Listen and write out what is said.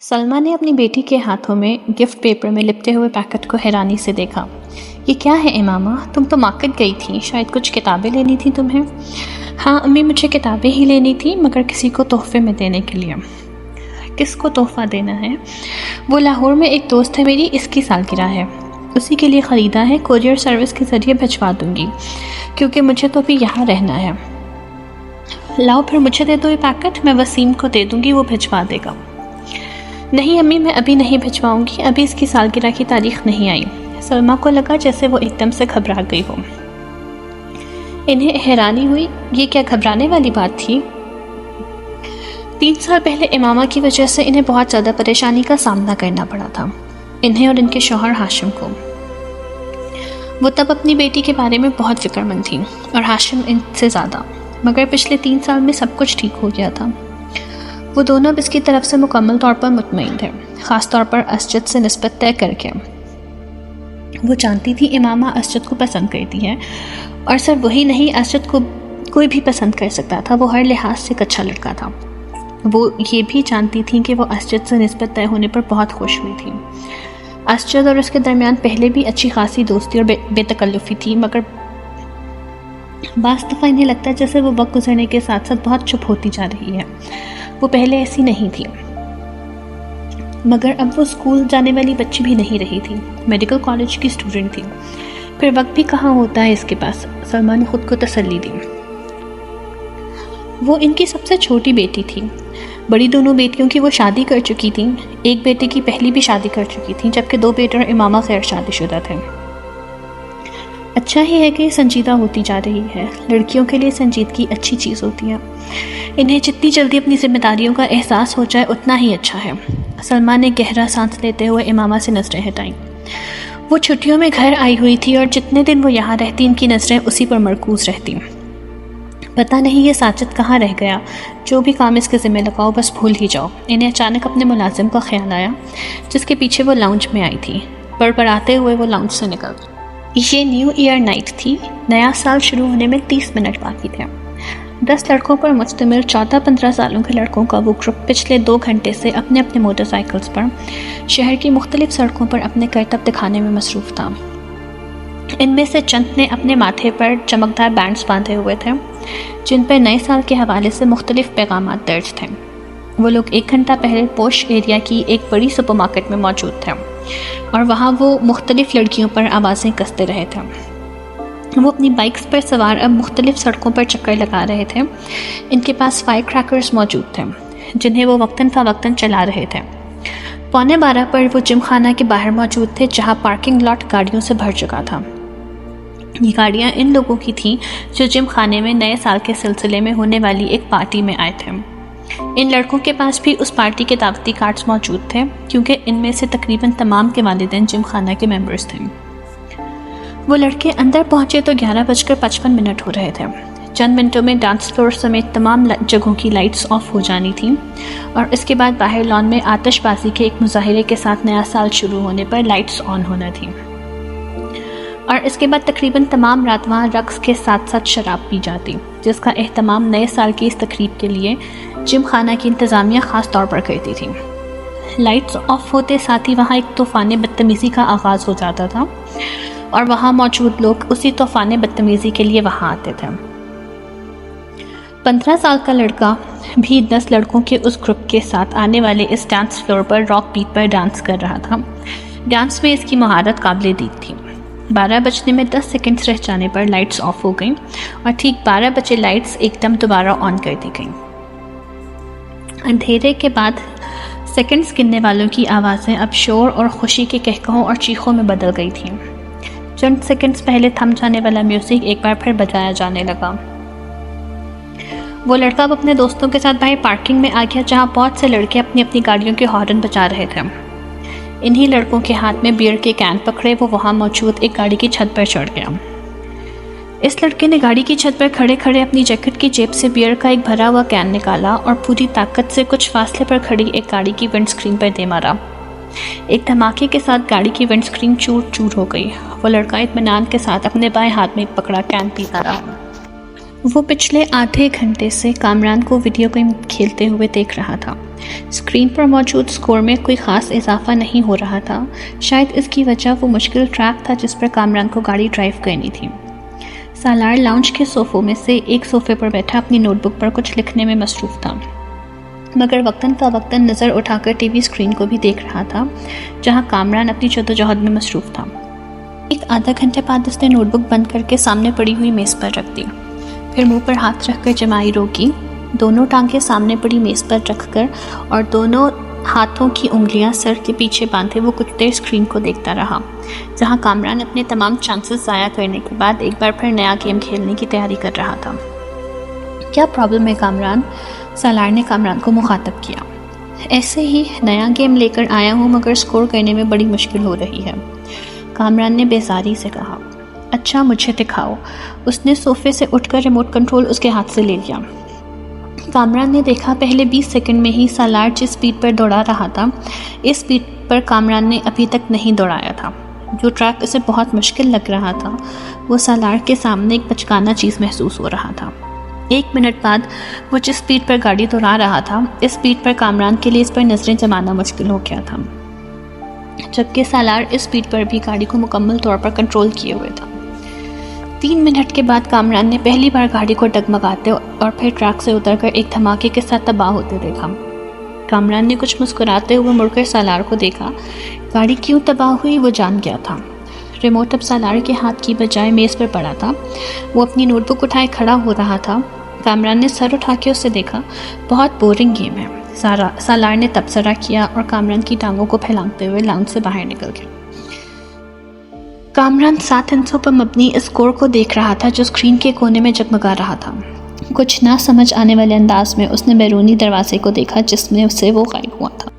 सलमा ने अपनी बेटी के हाथों में गिफ्ट पेपर में लिपटे हुए पैकेट को हैरानी से देखा। ये क्या है इमामा? तुम तो मार्केट गई थी, शायद कुछ किताबें लेनी थी तुम्हें। हाँ अम्मी, मुझे किताबें ही लेनी थी, मगर किसी को तोहफे में देने के लिए। किसको तोहफा देना है? वो लाहौर में एक दोस्त है मेरी, इसकी सालगिरह है, उसी के लिए ख़रीदा है। कोरियर सर्विस के ज़रिए भिजवा दूँगी, क्योंकि मुझे तो अभी यहाँ रहना है। लाओ फिर मुझे दे दो ये पैकेट, मैं वसीम को दे दूँगी, वो भिजवा देगा। नहीं अम्मी, मैं अभी नहीं भिजवाऊंगी, अभी इसकी सालगिरह की तारीख नहीं आई। सलमा को लगा जैसे वो एकदम से घबरा गई हो। इन्हें हैरानी हुई, ये क्या घबराने वाली बात थी? 3 साल पहले इमामा की वजह से इन्हें बहुत ज़्यादा परेशानी का सामना करना पड़ा था, इन्हें और इनके शौहर हाशिम को। वो तब अपनी बेटी के बारे में बहुत फिक्रमंद थी और हाशिम इनसे ज़्यादा, मगर पिछले 3 साल में सब कुछ ठीक हो गया था। वो दोनों अब इसकी तरफ से मुकम्मल तौर पर मुतमईन थे, ख़ास तौर पर असजद से निस्बत तय करके। वो जानती थी इमामा असजद को पसंद करती है, और सिर्फ वही नहीं, असजद को कोई भी पसंद कर सकता था। वो हर लिहाज से एक अच्छा लड़का था। वो ये भी जानती थी कि वो असजद से निस्बत तय होने पर बहुत खुश हुई थी। असजद और उसके दरमियान पहले भी अच्छी खासी दोस्ती और बेतकल्लुफ़ी थी, मगर बाज़ दफ़ा इन्हें लगता है जैसे वो वक्त गुजरने के साथ साथ बहुत चुप होती जा रही है। वो पहले ऐसी नहीं थी, मगर अब वो स्कूल जाने वाली बच्ची भी नहीं रही थी, मेडिकल कॉलेज की स्टूडेंट थी। फिर वक्त भी कहाँ होता है इसके पास, सलमा ने खुद को तसल्ली दी। वो इनकी सबसे छोटी बेटी थी। बड़ी दोनों बेटियों की वो शादी कर चुकी थी। एक बेटे की पहली भी शादी कर चुकी थी, जबकि 2 बेटे और इमामा गैर शादीशुदा थे। अच्छा ही है कि संजीदा होती जा रही है। लड़कियों के लिए संजीदगी अच्छी चीज़ होती है। इन्हें जितनी जल्दी अपनी जिम्मेदारियों का एहसास हो जाए उतना ही अच्छा है। सलमा ने गहरा सांस लेते हुए इमामा से नज़रें हटाईं। वो छुट्टियों में घर आई हुई थी और जितने दिन वो यहाँ रहती इनकी नज़रें उसी पर मरकूज़ रहती। पता नहीं ये साजिद कहाँ रह गया। जो भी काम इसके ज़िम्मे लगाओ बस भूल ही जाओ। इन्हें अचानक अपने मुलाजिम का ख्याल आया, जिसके पीछे वो लाउंज में आई थी। बड़बड़ाते हुए वो लाउंज से निकल। ये न्यू ईयर नाइट थी। नया साल शुरू होने में 30 मिनट बाकी थे। 10 लड़कों पर मुश्तमिल 14-15 सालों के लड़कों का वो ग्रुप पिछले 2 घंटे से अपने अपने मोटरसाइकिल्स पर शहर की मुख्तलिफ सड़कों पर अपने करतब दिखाने में मसरूफ़ था। इनमें से चंद ने अपने माथे पर चमकदार बैंड्स बांधे हुए थे, जिन पर नए साल के हवाले से मुख्तलिफ पैगामात दर्ज थे। वो लोग 1 घंटा पहले पोश एरिया की एक बड़ी सुपरमार्केट में मौजूद थे और वहाँ वो मुख्तलिफ लड़कियों पर आवाज़ें कसते रहे थे। वो अपनी बाइक्स पर सवार अब मुख्तलिफ सड़कों पर चक्कर लगा रहे थे। इनके पास फायर क्रैकर्स मौजूद थे, जिन्हें वो वक्तन फ़वक्तन चला रहे थे। 11:15 पर वो जिम खाना के बाहर मौजूद थे, जहाँ पार्किंग लॉट गाड़ियों से भर चुका था। ये गाड़ियाँ इन लोगों की थीं जो जिम खाने में नए साल के सिलसिले में होने वाली एक पार्टी में आए थे। इन लड़कों के पास भी उस पार्टी के दावती कार्ड्स मौजूद थे, क्योंकि इनमें से तकरीबन तमाम के वालिदैन जिम खाना के मेंबर्स थे। वो लड़के अंदर पहुंचे तो 11:55 हो रहे थे। चंद मिनटों में डांस फ्लोर समेत तमाम जगहों की लाइट्स ऑफ हो जानी थी और इसके बाद बाहर लॉन में आतिशबाजी के एक मुजाहिरे के साथ नया साल शुरू होने पर लाइट्स ऑन होना थी। और इसके बाद तकरीबन तमाम रात वहाँ रक्स के साथ साथ शराब पी जाती, जिसका एहतमाम नए साल की इस तकरीब के लिए जिम खाना की इंतज़ामिया ख़ास तौर पर करती थी। लाइट्स ऑफ होते साथ ही वहाँ एक तूफ़ान बदतमीज़ी का आगाज़ हो जाता था और वहाँ मौजूद लोग उसी तूफ़ान बदतमीज़ी के लिए वहाँ आते थे। 15 साल का लड़का भी 10 लड़कों के उस ग्रुप के साथ आने वाले इस डांस फ्लोर पर रॉक बीट पर डांस कर रहा था। डांस में इसकी महारत काबिले दीद थी। 12 बजने में 10 सेकंड्स रह जाने पर लाइट्स ऑफ हो गईं और ठीक 12 बजे लाइट्स एकदम दोबारा ऑन कर दी गईं। अंधेरे के बाद सेकंड्स गिनने वालों की आवाज़ें अब शोर और खुशी के कहकहों और चीखों में बदल गई थीं। चंद सेकंड्स पहले थम जाने वाला म्यूज़िक एक बार फिर बजाया जाने लगा। वो लड़का अब अपने दोस्तों के साथ बाहर पार्किंग में आ गया, जहाँ बहुत से लड़के अपनी अपनी गाड़ियों के हॉर्न बजा रहे थे। इन्हीं लड़कों के हाथ में बियर के कैन पकड़े वो वहाँ मौजूद एक गाड़ी की छत पर चढ़ गया। इस लड़के ने गाड़ी की छत पर खड़े खड़े अपनी जैकेट की जेब से बियर का एक भरा हुआ कैन निकाला और पूरी ताकत से कुछ फासले पर खड़ी एक गाड़ी की विंडस्क्रीन पर दे मारा। एक धमाके के साथ गाड़ी की विंडस्क्रीन चूर चूर हो गई। वो लड़का इत्मीनान के साथ अपने बाएं हाथ में पकड़ा कैन पीता रहा। वो पिछले आधे घंटे से कामरान को वीडियो गेम खेलते हुए देख रहा था। स्क्रीन पर मौजूद स्कोर में कोई ख़ास इजाफा नहीं हो रहा था। शायद इसकी वजह वो मुश्किल ट्रैक था जिस पर कामरान को गाड़ी ड्राइव करनी थी। सालार लाउंज के सोफ़ों में से एक सोफ़े पर बैठा अपनी नोटबुक पर कुछ लिखने में मसरूफ़ था, मगर वक्तन फ़वक्तन नज़र उठाकर टीवी स्क्रीन को भी देख रहा था जहां कामरान अपनी जद्दोजहद में मसरूफ़ था। एक आधा घंटे बाद उसने नोटबुक बंद करके सामने पड़ी हुई मेज़ पर रख दी। फिर मुंह पर हाथ रखकर जमाई रोकी, दोनों टांगें सामने पड़ी मेज़ पर रखकर और दोनों हाथों की उंगलियां सर के पीछे बांधे वो कुछ देर स्क्रीन को देखता रहा, जहां कामरान अपने तमाम चांसेस ज़ाया करने के बाद एक बार फिर नया गेम खेलने की तैयारी कर रहा था। क्या प्रॉब्लम है कामरान? सालार ने कामरान को मुखातब किया। ऐसे ही नया गेम लेकर आया हूँ, मगर स्कोर करने में बड़ी मुश्किल हो रही है, कामरान ने बेजारी से कहा। अच्छा, मुझे दिखाओ। उसने सोफे से उठकर रिमोट कंट्रोल उसके हाथ से ले लिया। कामरान ने देखा पहले 20 सेकंड में ही सालार जिस स्पीड पर दौड़ा रहा था, इस स्पीड पर कामरान ने अभी तक नहीं दौड़ाया था। जो ट्रैक उसे बहुत मुश्किल लग रहा था, वो सालार के सामने एक बचकाना चीज़ महसूस हो रहा था। 1 मिनट बाद वो जिस स्पीड पर गाड़ी दौड़ा रहा था, इस स्पीड पर कामरान के लिए इस पर नजरें जमाना मुश्किल हो गया था, जबकि सालार इस स्पीड पर भी गाड़ी को मुकम्मल तौर पर कंट्रोल किए हुए था। 3 मिनट के बाद कामरान ने पहली बार गाड़ी को डगमगाते और फिर ट्रैक से उतरकर एक धमाके के साथ तबाह होते देखा। कामरान ने कुछ मुस्कुराते हुए मुड़कर सालार को देखा। गाड़ी क्यों तबाह हुई वो जान गया था। रिमोट अब सालार के हाथ की बजाय मेज़ पर पड़ा था। वो अपनी नोटबुक उठाए खड़ा हो रहा था। कामरान ने सर उठा के उससे देखा। बहुत बोरिंग गेम है, सालार ने तबसरा किया और कामरान की टांगों को फैलाते हुए लाउंज से बाहर निकल गया। कामरान 7 हिस्सों पर मबनी इस स्कोर को देख रहा था जो स्क्रीन के कोने में जगमगा रहा था। कुछ ना समझ आने वाले अंदाज में उसने बैरूनी दरवाजे को देखा जिसमें उससे वो गायब हुआ था।